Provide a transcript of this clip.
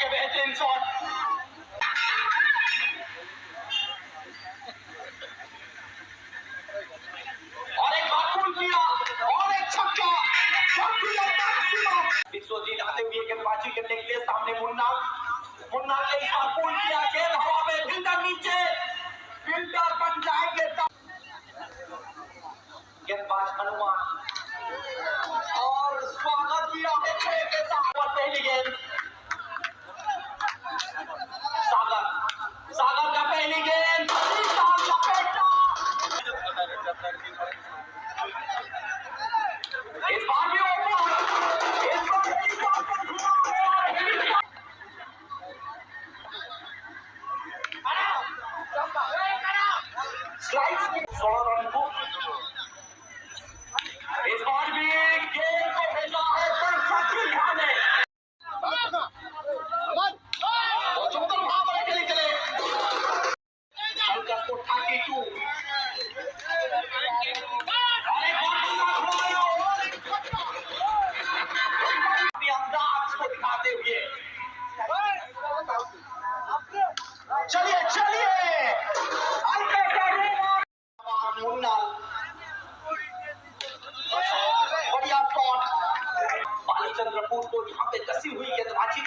के बेहतरीन शॉट। और एक बार पुल किया और एक छक्का। विश्वजीत आते हुए गेंदबाजी करने के लिए सामने मुन्ना ने इस बार पुल किया, गेंद हवा में, फील्डर नीचे, फील्डर बन जाएंगे। गेंदबाज हनुमान और स्वागत किया है के साथ। पहली गेंद सागर का पहली गेंद इस बार भी स्लाइड्स में 16 रन को इस बार भी गेंद को भेजा है दर्शक के खाने। सुंदर भाव के निकले 32 अंदाज को दिखाते हुए चलिए मुन्ना बढ़िया शॉट। बालीचंद्रपुर को यहाँ पे कसी हुई गेंदबाजी